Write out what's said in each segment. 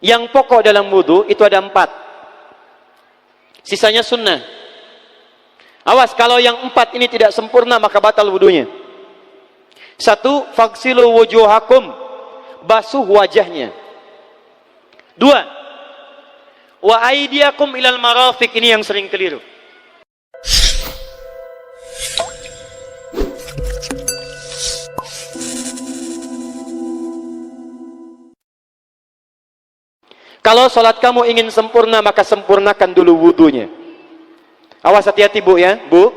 Yang pokok dalam wudu itu ada 4. Sisanya sunnah. Awas, kalau yang 4 ini tidak sempurna maka batal wudunya. 1. Faghsilu wujuhakum, basuh wajahnya. 2. Wa aydiyakum ilal marafiq, ini yang sering keliru. Kalau sholat kamu ingin sempurna, maka sempurnakan dulu wudunya. Awas, hati-hati bu ya, bu.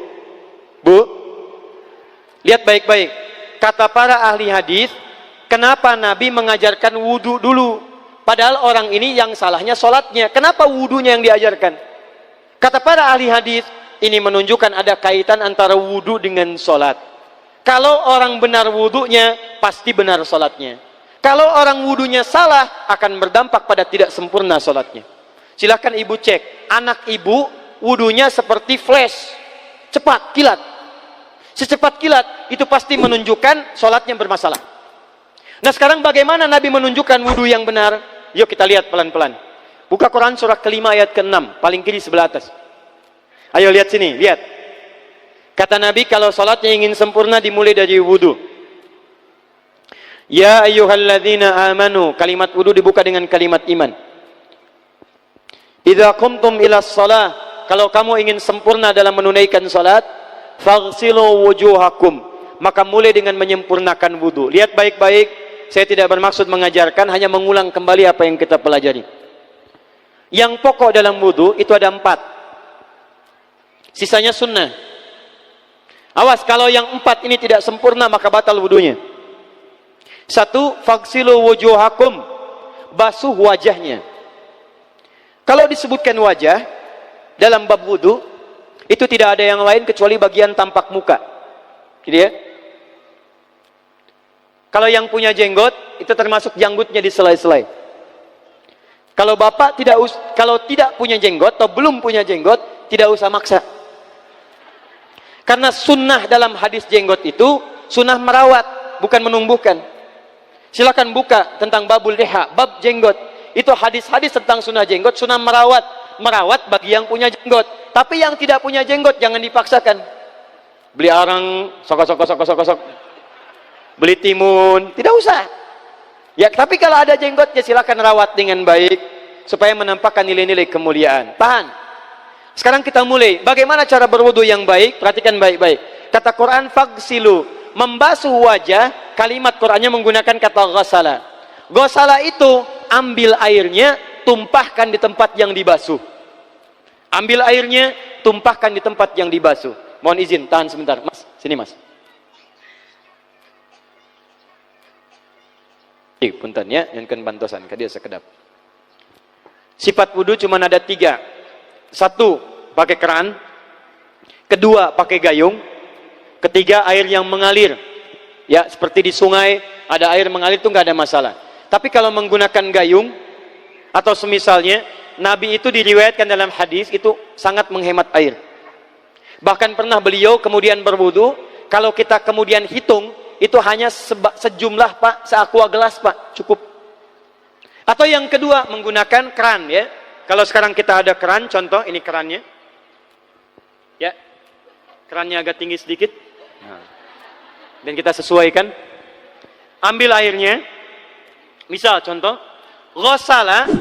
Lihat baik-baik. Kata para ahli hadis, kenapa Nabi mengajarkan wudu dulu? Padahal orang ini yang salahnya sholatnya. Kenapa wudunya yang diajarkan? Kata para ahli hadis, ini menunjukkan ada kaitan antara wudu dengan sholat. Kalau orang benar wudunya, pasti benar sholatnya. Kalau orang wudunya salah, akan berdampak pada tidak sempurna sholatnya. Silahkan ibu cek, anak ibu wudunya seperti flash, cepat, kilat. Secepat kilat, itu pasti menunjukkan sholatnya bermasalah. Nah sekarang bagaimana Nabi menunjukkan wudu yang benar? Yuk kita lihat pelan-pelan. Buka Quran surah kelima ayat ke-6, paling kiri sebelah atas. Ayo lihat sini, lihat. Kata Nabi, kalau sholatnya ingin sempurna dimulai dari wudu. Ya ayyuhalladzina amanu, kalimat wudu dibuka dengan kalimat iman. Idza qumtum ila shalah, kalau kamu ingin sempurna dalam menunaikan salat, faghsilu wujuhakum, maka mulai dengan menyempurnakan wudu. Lihat baik-baik, saya tidak bermaksud mengajarkan, hanya mengulang kembali apa yang kita pelajari. Yang pokok dalam wudu itu ada 4. Sisanya sunnah. Awas, kalau yang 4 ini tidak sempurna maka batal wudunya. 1. Faghsilu wujuhakum, basuh wajahnya. Kalau disebutkan wajah dalam bab wudu, itu tidak ada yang lain kecuali bagian tampak muka. Gitu ya. Kalau yang punya jenggot, itu termasuk janggutnya di selai-selai. Kalau bapak kalau tidak punya jenggot atau belum punya jenggot, tidak usah maksa. Karena sunnah dalam hadis jenggot itu sunnah merawat, bukan menumbuhkan. Silakan buka tentang babul liha, bab jenggot. Itu hadis-hadis tentang sunnah jenggot, sunnah merawat bagi yang punya jenggot. Tapi yang tidak punya jenggot jangan dipaksakan. Beli arang, sok. Beli timun, tidak usah. Ya, tapi kalau ada jenggot ya silakan rawat dengan baik supaya menampakkan nilai-nilai kemuliaan. Tahan. Sekarang kita mulai. Bagaimana cara berwudu yang baik? Perhatikan baik-baik. Kata Quran faghsilu, membasuh wajah, kalimat Qurannya menggunakan kata ghasala. Ghasala itu ambil airnya, tumpahkan di tempat yang dibasuh. Ambil airnya, tumpahkan di tempat yang dibasuh. Mohon izin, tahan sebentar. Mas, sini mas. Punten ya, yang kan bantosan, kadia sekedap. Sifat wudu cuma ada 3. 1, pakai keran. 2, pakai gayung. 3, air yang mengalir. Ya, seperti di sungai, ada air mengalir itu nggak ada masalah. Tapi kalau menggunakan gayung, atau semisalnya, Nabi itu diriwayatkan dalam hadis, itu sangat menghemat air. Bahkan pernah beliau kemudian berwudu, kalau kita kemudian hitung, itu hanya sejumlah pak, seaqua gelas pak, cukup. Atau yang kedua, menggunakan keran ya. Kalau sekarang kita ada keran, contoh ini kerannya. Ya, kerannya agak tinggi sedikit. Nah. Dan kita sesuaikan. Ambil airnya. Misal contoh, ghasala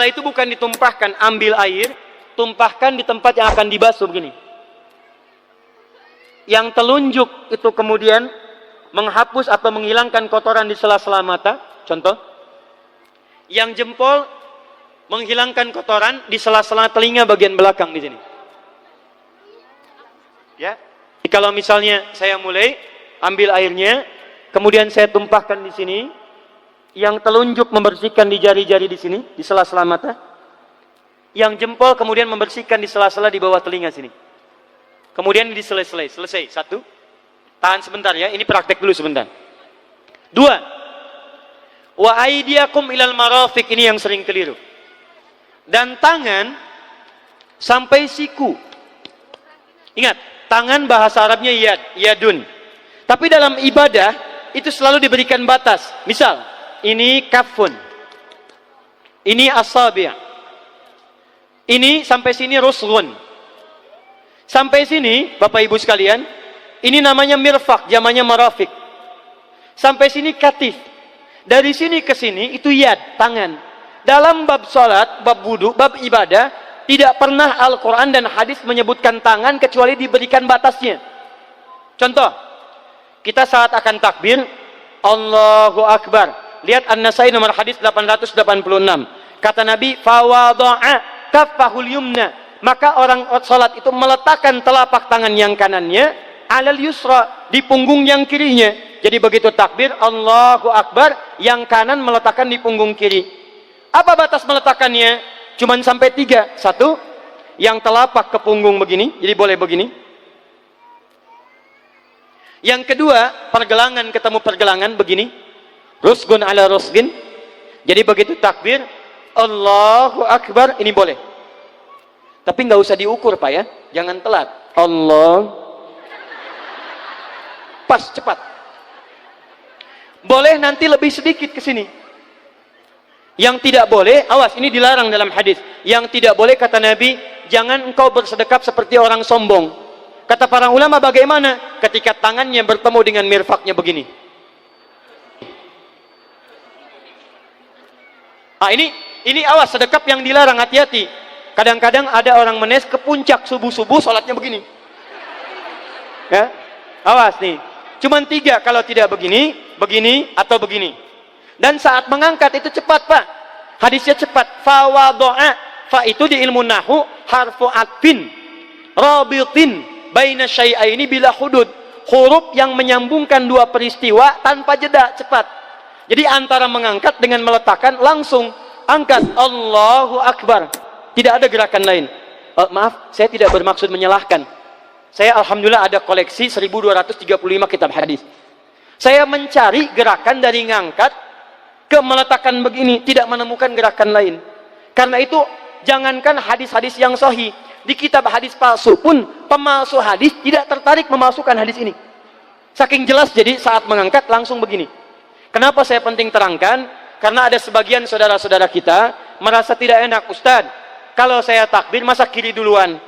itu bukan ditumpahkan, ambil air, tumpahkan di tempat yang akan dibasuh begini. Yang telunjuk itu kemudian menghapus atau menghilangkan kotoran di sela-sela mata, contoh. Yang jempol menghilangkan kotoran di sela-sela telinga bagian belakang di sini. Ya. Jadi kalau misalnya saya mulai ambil airnya, kemudian saya tumpahkan di sini, yang telunjuk membersihkan di jari-jari di sini, di sela-sela mata. Yang jempol kemudian membersihkan di sela-sela di bawah telinga sini. Kemudian di selesai. 1. Tahan sebentar ya, ini praktek dulu sebentar. 2. Wa aydiyakum ilal marafiq, ini yang sering keliru. Dan tangan sampai siku. Ingat, tangan bahasa Arabnya yadun. Tapi dalam ibadah itu selalu diberikan batas. Misal, ini kafun. Ini asabi'. Ini sampai sini rusghun. Sampai sini, Bapak Ibu sekalian, ini namanya mirfaq, jamannya marafiq. Sampai sini katif. Dari sini ke sini itu yad, tangan. Dalam bab salat, bab wudu, bab ibadah, tidak pernah Al-Quran dan hadis menyebutkan tangan kecuali diberikan batasnya. Contoh, kita saat akan takbir, Allahu Akbar. Lihat An-Nasai nomor hadis 886. Kata Nabi, fawada'a kaffahul yumna. Maka orang salat itu meletakkan telapak tangan yang kanannya alal yusra, di punggung yang kirinya. Jadi begitu takbir, Allahu Akbar, yang kanan meletakkan di punggung kiri. Apa batas meletakkannya? Cuman sampai 3. 1, yang telapak ke punggung begini, jadi boleh begini. Yang kedua, pergelangan ketemu pergelangan begini. Rusgun ala rusgin. Jadi begitu takbir, Allahu Akbar, ini boleh. Tapi nggak usah diukur Pak ya, jangan telat. Allah, pas, cepat. Boleh nanti lebih sedikit ke sini. Yang tidak boleh, awas, ini dilarang dalam hadis. Yang tidak boleh kata Nabi, jangan engkau bersedekap seperti orang sombong. Kata para ulama bagaimana? Ketika tangannya bertemu dengan mirfaknya begini. Ah ini awas, sedekap yang dilarang, hati-hati. Kadang-kadang ada orang menes ke puncak subuh-subuh sholatnya begini. Ya, awas nih. Cuman 3 kalau tidak begini, begini atau begini. Dan saat mengangkat itu cepat Pak. Hadisnya cepat. Fawado'a. Fa itu di ilmu nahu harfu atfin rabitin baina syai'aini bila hudud. Huruf yang menyambungkan 2 peristiwa tanpa jeda, cepat. Jadi antara mengangkat dengan meletakkan langsung angkat Allahu Akbar. Tidak ada gerakan lain. Maaf, saya tidak bermaksud menyalahkan. Saya alhamdulillah ada koleksi 1235 kitab hadis. Saya mencari gerakan dari ngangkat ke meletakkan begini, tidak menemukan gerakan lain. Karena itu jangankan hadis-hadis yang sahih, di kitab hadis palsu pun pemalsu hadis tidak tertarik memasukkan hadis ini. Saking jelas, jadi saat mengangkat langsung begini. Kenapa saya penting terangkan? Karena ada sebagian saudara-saudara kita merasa tidak enak, Ustadz, kalau saya takbir masa kiri duluan,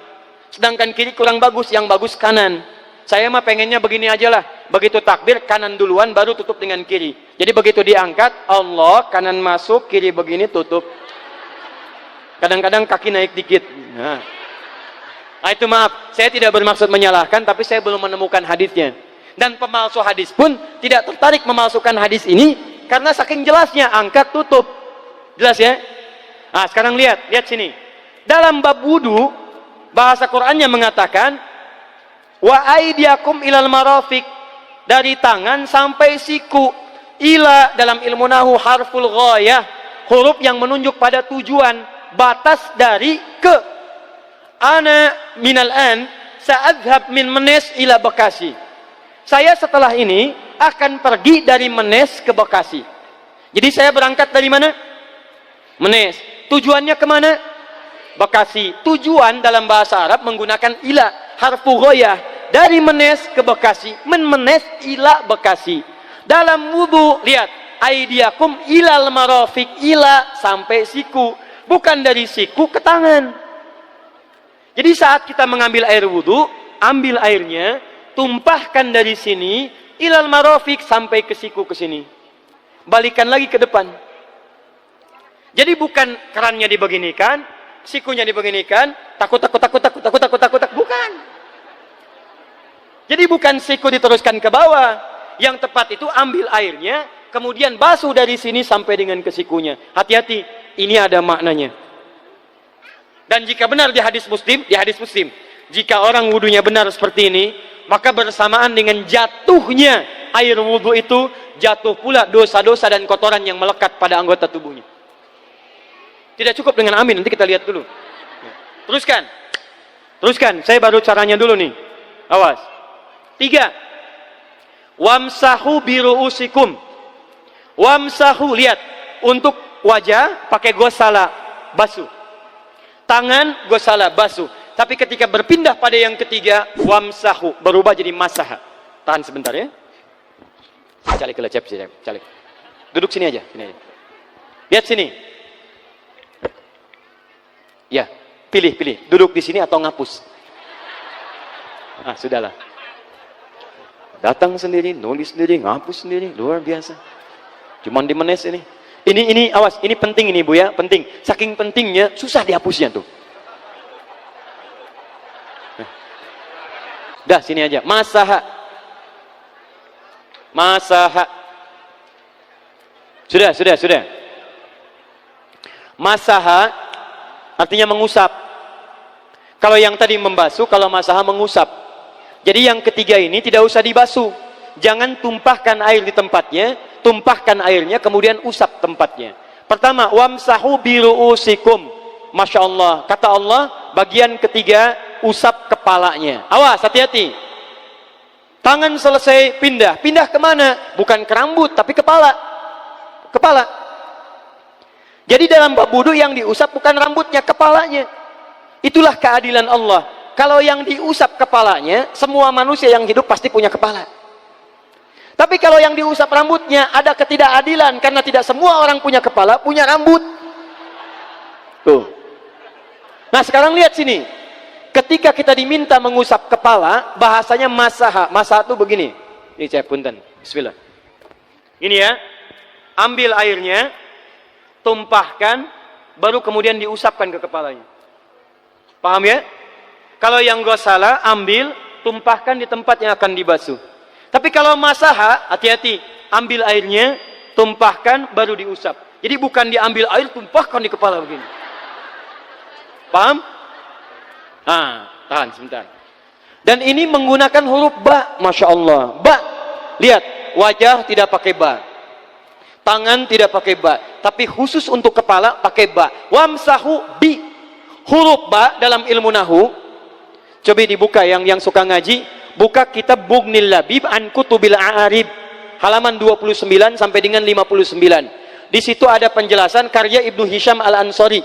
sedangkan kiri kurang bagus, yang bagus kanan. Saya mah pengennya begini aja lah, begitu takbir kanan duluan baru tutup dengan kiri. Jadi begitu diangkat Allah, kanan masuk, kiri begini tutup. Kadang-kadang kaki naik dikit. Nah itu maaf, saya tidak bermaksud menyalahkan, tapi saya belum menemukan hadisnya. Dan pemalsu hadis pun tidak tertarik memalsukan hadis ini karena saking jelasnya angkat tutup. Jelas ya? Nah sekarang lihat sini. Dalam bab wudu, bahasa Qur'annya mengatakan wa aidiakum ilal marafiq, dari tangan sampai siku. Ila dalam ilmu nahu harful ghayah, huruf yang menunjuk pada tujuan, batas dari ke. Ana minal an sa'adhab min Menes ila Bekasi. Saya setelah ini akan pergi dari Menes ke Bekasi. Jadi saya berangkat dari mana? Menes. Tujuannya kemana? Bekasi. Tujuan dalam bahasa Arab menggunakan ila, harfu ghayah. Dari Menes ke Bekasi. Menes ila Bekasi. Dalam wudu, lihat. Aidiakum ilal marafiq, ila sampai siku. Bukan dari siku ke tangan. Jadi saat kita mengambil air wudu, ambil airnya, tumpahkan dari sini, ilal marafiq sampai ke siku ke sini. Balikan lagi ke depan. Jadi bukan kerannya dibeginikan, sikunya dibeginikan, takut, bukan. Jadi bukan siku diteruskan ke bawah. Yang tepat itu ambil airnya, kemudian basuh dari sini sampai dengan ke sikunya. Hati-hati, ini ada maknanya. Dan jika benar di hadis Muslim, jika orang wudunya benar seperti ini, maka bersamaan dengan jatuhnya air wudu itu, jatuh pula dosa-dosa dan kotoran yang melekat pada anggota tubuhnya. Tidak cukup dengan amin, nanti kita lihat dulu. Teruskan, saya baru caranya dulu nih. Awas. 3. Wamsahu biru'usikum. Wamsahu, lihat. Untuk wajah pakai gosala, basuh. Tangan gosala, basuh. Tapi ketika berpindah pada yang ketiga, wamsahu, berubah jadi masaha. Tahan sebentar ya. Calik. Duduk sini aja. Lihat sini. Ya, pilih. Duduk di sini atau ngapus. Ah, sudahlah. Datang sendiri, nulis sendiri, ngapus sendiri, luar biasa. Cuman di menes ini. Ini awas, ini penting ini Bu ya, penting. Saking pentingnya susah dihapusnya tuh. Dah sini aja. Masaha. Sudah. Masaha artinya mengusap. Kalau yang tadi membasuh, kalau masaha mengusap. Jadi yang ketiga ini tidak usah dibasuh. Jangan tumpahkan air di tempatnya, tumpahkan airnya kemudian usap tempatnya. Pertama, wamsahu biru'usikum. Masya Allah, kata Allah, bagian ketiga usap kepalanya. Awas, hati-hati. Tangan selesai pindah kemana? Bukan ke rambut tapi kepala. Jadi dalam bab wudu yang diusap bukan rambutnya, kepalanya. Itulah keadilan Allah. Kalau yang diusap kepalanya, semua manusia yang hidup pasti punya kepala. Tapi kalau yang diusap rambutnya, ada ketidakadilan karena tidak semua orang punya kepala, punya rambut. Tuh. Nah, sekarang lihat sini. Ketika kita diminta mengusap kepala, bahasanya masaha. Masaha itu begini. Ini saya punten. Bismillah. Ini ya. Ambil airnya, tumpahkan, baru kemudian diusapkan ke kepalanya. Paham ya? Kalau yang gosala, ambil, tumpahkan di tempat yang akan dibasuh. Tapi kalau masaha, hati-hati. Ambil airnya, tumpahkan, baru diusap. Jadi bukan diambil air, tumpahkan di kepala begini. Paham? Tahan sebentar. Dan ini menggunakan huruf ba, Masya Allah. Ba. Lihat, wajah tidak pakai ba. Tangan tidak pakai ba. Tapi khusus untuk kepala pakai ba. Wamsahu bi. Huruf ba dalam ilmu nahu. Coba dibuka yang suka ngaji. Buka kitab Bughnil Labib an Kutubil A'arib. Halaman 29 sampai dengan 59. Di situ ada penjelasan karya Ibnu Hisham Al-Ansari.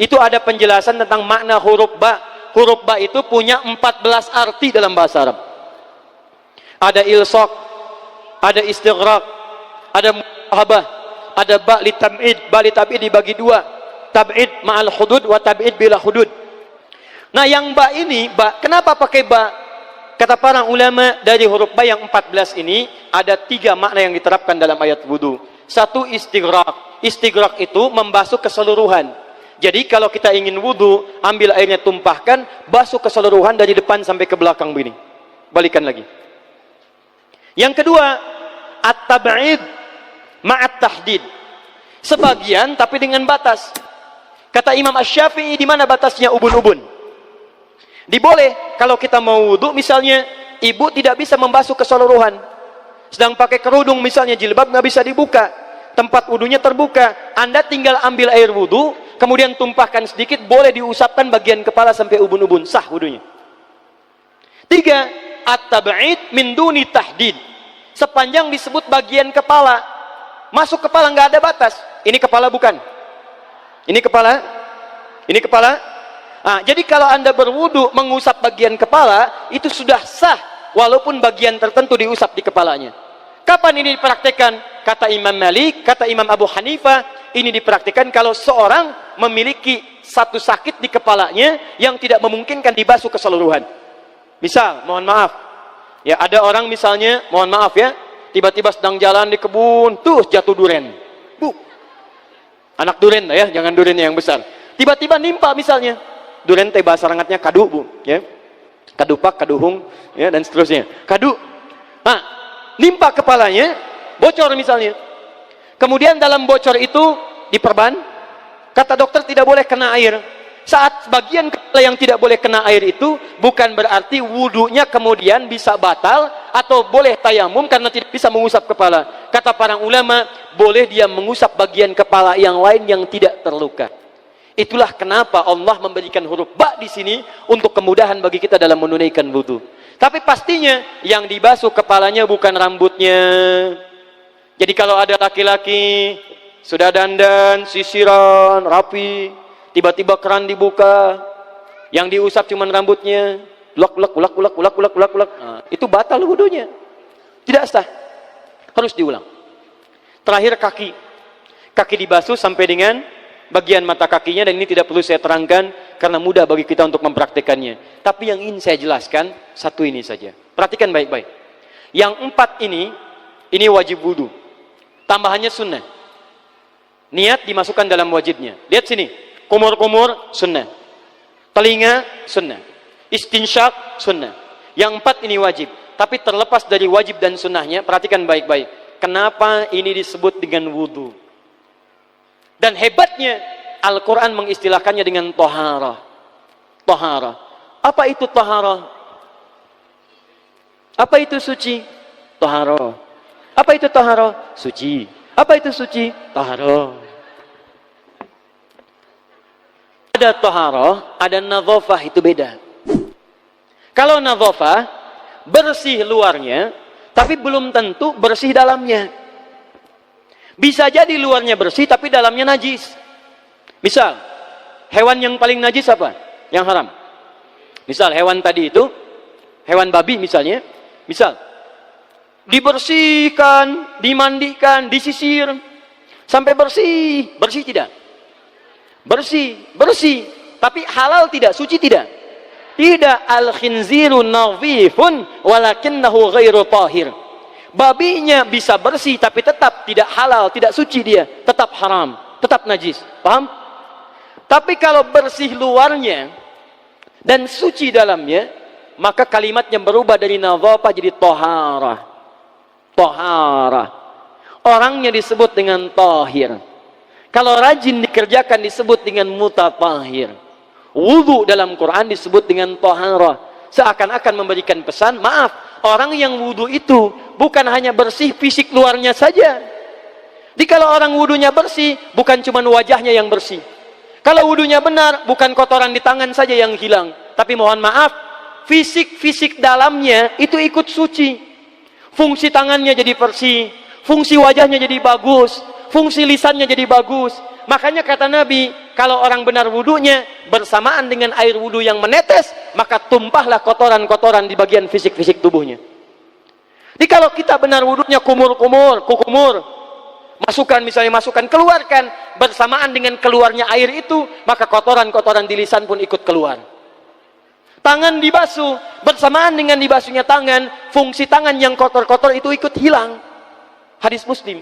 Itu ada penjelasan tentang makna huruf ba. Huruf ba itu punya 14 arti dalam bahasa Arab. Ada ilsaq, ada istighraq, ada muhabah, ada ba li tab'id. Ba li tab'id dibagi dua. Tab'id ma'al hudud wa tab'id bila hudud. Nah, yang ba ini, kenapa pakai ba? Kata para ulama, dari huruf ba yang 14 ini ada 3 makna yang diterapkan dalam ayat wudu. Satu, istighraq. Istighraq itu membasuh keseluruhan. Jadi kalau kita ingin wudu, ambil airnya tumpahkan, basuh keseluruhan dari depan sampai ke belakang begini. Balikan lagi. Yang kedua, at-tab'id ma'at tahdid. Sebagian tapi dengan batas. Kata Imam Asy-Syafi'i, di mana batasnya ubun-ubun? Diboleh kalau kita mau wudu, misalnya ibu tidak bisa membasuh keseluruhan. Sedang pakai kerudung misalnya, jilbab nggak bisa dibuka. Tempat wudunya terbuka. Anda tinggal ambil air wudu, kemudian tumpahkan sedikit, boleh diusapkan bagian kepala sampai ubun-ubun, sah wudunya. 3, at-tab'id min duni tahdid. Sepanjang disebut bagian kepala, masuk kepala nggak ada batas. Ini kepala bukan? Ini kepala? Ini kepala? Jadi kalau Anda berwudu mengusap bagian kepala, itu sudah sah walaupun bagian tertentu diusap di kepalanya. Kapan ini dipraktikkan? Kata Imam Malik, kata Imam Abu Hanifah, ini dipraktikkan kalau seorang memiliki satu sakit di kepalanya yang tidak memungkinkan dibasuh keseluruhan. Misal, mohon maaf, ya ada orang misalnya, mohon maaf ya, tiba-tiba sedang jalan di kebun, tuh jatuh duren. Bu, anak duren ya, jangan durennya yang besar. Tiba-tiba nimpa misalnya. Duren teh bahasa rangatnya kadu, Bu, ya. Kadupak, kaduhung, ya, dan seterusnya. Kadu. Nimpa kepalanya, bocor misalnya. Kemudian dalam bocor itu diperban, kata dokter tidak boleh kena air. Saat bagian kepala yang tidak boleh kena air itu, bukan berarti wudunya kemudian bisa batal atau boleh tayamum karena tidak bisa mengusap kepala. Kata para ulama, boleh dia mengusap bagian kepala yang lain yang tidak terluka. Itulah kenapa Allah memberikan huruf ba di sini untuk kemudahan bagi kita dalam menunaikan wudu. Tapi pastinya yang dibasuh kepalanya bukan rambutnya. Jadi kalau ada laki-laki sudah dandan, sisiran, rapi, tiba-tiba keran dibuka, yang diusap cuma rambutnya, ulak. Itu batal wudunya. Tidak sah. Harus diulang. Terakhir kaki. Kaki dibasuh sampai dengan bagian mata kakinya, dan ini tidak perlu saya terangkan karena mudah bagi kita untuk mempraktekannya. Tapi yang ingin saya jelaskan satu ini saja. Perhatikan baik-baik. Yang 4 ini wajib wudu. Tambahannya sunnah. Niat dimasukkan dalam wajibnya. Lihat sini. Kumur-kumur sunnah. Telinga sunnah. Istinsyak sunnah. Yang 4 ini wajib. Tapi terlepas dari wajib dan sunnahnya, perhatikan baik-baik. Kenapa ini disebut dengan wudu? Dan hebatnya Al-Quran mengistilahkannya dengan toharah. Toharah. Apa itu toharah? Apa itu suci? Toharah. Apa itu toharah? Suci. Apa itu suci? Toharah. Ada toharah, ada nadhafah, itu beda. Kalau nadhafah, bersih luarnya, tapi belum tentu bersih dalamnya. Bisa jadi luarnya bersih, tapi dalamnya najis. Misal, hewan yang paling najis apa? Yang haram. Misal, hewan tadi itu, hewan babi misalnya, misal, dibersihkan, dimandikan, disisir, sampai bersih. Bersih tidak? Bersih, bersih. Tapi halal tidak? Suci tidak? Tidak. Al-khinziru nadhifun walakinnahu ghairu tahir. Babinya bisa bersih tapi tetap tidak halal, tidak suci dia, tetap haram, tetap najis. Paham? Tapi kalau bersih luarnya dan suci dalamnya, maka kalimatnya berubah dari nadhafah jadi toharah. Toharah. Orangnya disebut dengan tahir. Kalau rajin dikerjakan disebut dengan mutatahhir. Wudu dalam Quran disebut dengan toharah. Seakan-akan memberikan pesan, maaf, orang yang wudu itu bukan hanya bersih fisik luarnya saja. Jadi kalau orang wudunya bersih, bukan cuma wajahnya yang bersih. Kalau wudunya benar, bukan kotoran di tangan saja yang hilang. Tapi mohon maaf, fisik-fisik dalamnya itu ikut suci. Fungsi tangannya jadi bersih, fungsi wajahnya jadi bagus, fungsi lisannya jadi bagus. Makanya kata Nabi, kalau orang benar wudunya bersamaan dengan air wudu yang menetes, maka tumpahlah kotoran-kotoran di bagian fisik-fisik tubuhnya. Jadi kalau kita benar wudunya kumur-kumur, kukumur, masukkan misalnya, masukkan, keluarkan, bersamaan dengan keluarnya air itu, maka kotoran-kotoran di lisan pun ikut keluar. Tangan dibasuh, bersamaan dengan dibasuhnya tangan, fungsi tangan yang kotor-kotor itu ikut hilang. Hadis Muslim.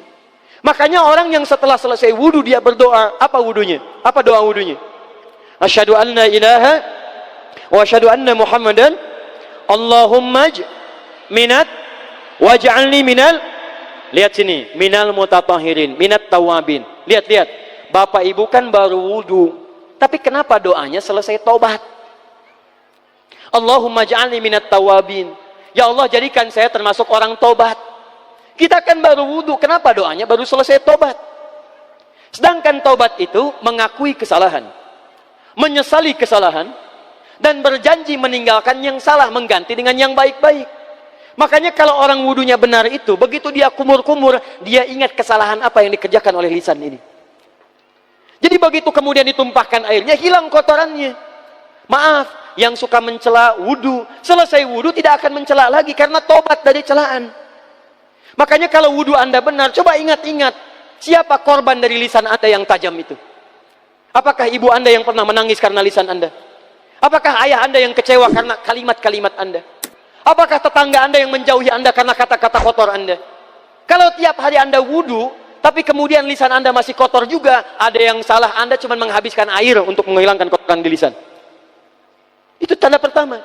Makanya orang yang setelah selesai wudu dia berdoa, apa wudunya? Apa doa wudunya? Asyhadu an la ilaha wa asyhadu anna Muhammadan Allahumma minat waj'alni minal, lihat sini, minal mutatahhirin, minat tawabin. Lihat. Bapak Ibu kan baru wudu, tapi kenapa doanya selesai taubat? Allahumma ja'alni minat tawabin. Ya Allah, jadikan saya termasuk orang taubat. Kita kan baru wudu, kenapa doanya baru selesai tobat? Sedangkan tobat itu mengakui kesalahan, menyesali kesalahan, dan berjanji meninggalkan yang salah, mengganti dengan yang baik-baik. Makanya kalau orang wudunya benar itu, begitu dia kumur-kumur, dia ingat kesalahan apa yang dikerjakan oleh lisan ini. Jadi begitu kemudian ditumpahkan airnya, hilang kotorannya. Maaf, yang suka mencela wudu, selesai wudu tidak akan mencela lagi karena tobat dari celaan. Makanya kalau wudu Anda benar, coba ingat-ingat, siapa korban dari lisan Anda yang tajam itu? Apakah ibu Anda yang pernah menangis karena lisan Anda? Apakah ayah Anda yang kecewa karena kalimat-kalimat Anda? Apakah tetangga Anda yang menjauhi Anda karena kata-kata kotor Anda? Kalau tiap hari Anda wudu, tapi kemudian lisan Anda masih kotor juga, ada yang salah, Anda cuma menghabiskan air untuk menghilangkan kotoran di lisan. Itu tanda pertama.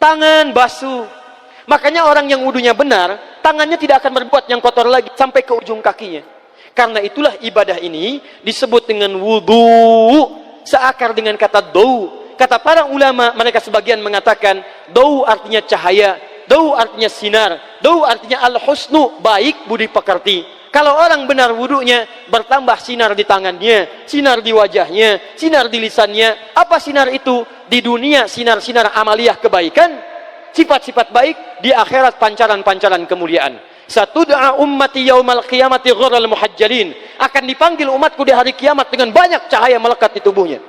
Tangan basuh. Makanya orang yang wudunya benar, tangannya tidak akan berbuat yang kotor lagi sampai ke ujung kakinya. Karena itulah ibadah ini disebut dengan wudu, seakar dengan kata dau. Kata para ulama, mereka sebagian mengatakan dau artinya cahaya, dau artinya sinar, dau artinya al-husnu, baik budi pekerti. Kalau orang benar wudunya, bertambah sinar di tangannya, sinar di wajahnya, sinar di lisannya. Apa sinar itu? Di dunia sinar-sinar amaliyah kebaikan, sifat-sifat baik, di akhirat pancaran-pancaran kemuliaan. Satud'a ummati yaumal qiyamati ghurral muhajjalin. Akan dipanggil umatku di hari kiamat dengan banyak cahaya melekat di tubuhnya.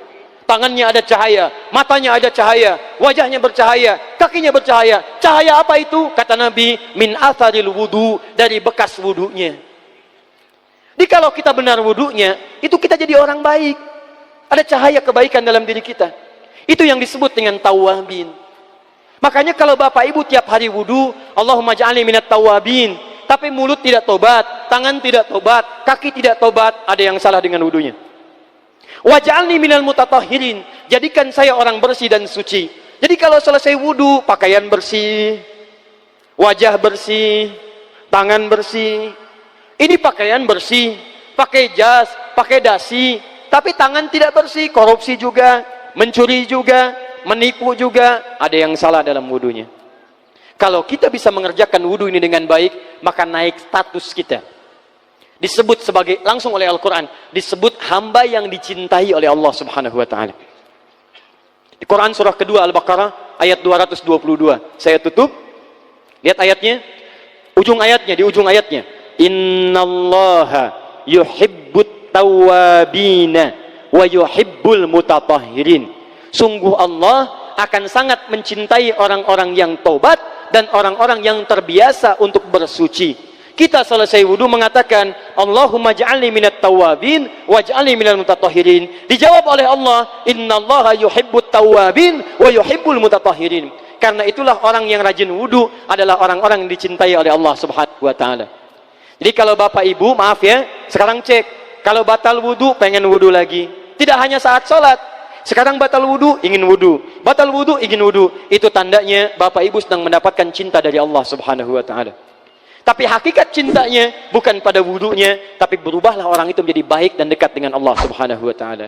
Tangannya ada cahaya, matanya ada cahaya, wajahnya bercahaya, kakinya bercahaya. Cahaya apa itu? Kata Nabi, min atharil wudu, dari bekas wudunya. Jadi kalau kita benar wudunya, itu kita jadi orang baik. Ada cahaya kebaikan dalam diri kita. Itu yang disebut dengan tawabin. Makanya kalau bapak ibu tiap hari wudu, Allahumma ja'alni minat tawabin. Tapi mulut tidak tobat, tangan tidak tobat, kaki tidak tobat, ada yang salah dengan wudunya. Waj'alni minal mutatahhirin. Jadikan saya orang bersih dan suci. Jadi kalau selesai wudu, pakaian bersih, wajah bersih, tangan bersih. Ini pakaian bersih, pakai jas, pakai dasi, tapi tangan tidak bersih, korupsi juga, mencuri juga, menipu juga, ada yang salah dalam wudunya. Kalau kita bisa mengerjakan wudu ini dengan baik, maka naik status kita. Disebut sebagai, langsung oleh Al-Quran, disebut hamba yang dicintai oleh Allah subhanahu wa ta'ala. Di Quran surah kedua Al-Baqarah, ayat 222. Saya tutup, lihat ayatnya, di ujung ayatnya. Innallaha yuhibbut tawwabina wa yuhibbul mutatahhirin. Sungguh Allah akan sangat mencintai orang-orang yang tobat dan orang-orang yang terbiasa untuk bersuci. Kita selesai wudu mengatakan Allahumma ja'alni minat tawwabin waj'alni minal mutatahhirin. Dijawab oleh Allah, innallaha yuhibbut tawwabin wa yuhibbul mutatahhirin. Karena itulah orang yang rajin wudu adalah orang-orang yang dicintai oleh Allah subhanahu wa ta'ala. Jadi kalau bapak ibu, maaf ya, sekarang cek. Kalau batal wudu, pengen wudu lagi. Tidak hanya saat sholat. Sekarang batal wudu, ingin wudu. Batal wudu, ingin wudu. Itu tandanya bapak ibu sedang mendapatkan cinta dari Allah subhanahu wa ta'ala. Tapi hakikat cintanya bukan pada wudunya, tapi berubahlah orang itu menjadi baik dan dekat dengan Allah subhanahu wa ta'ala.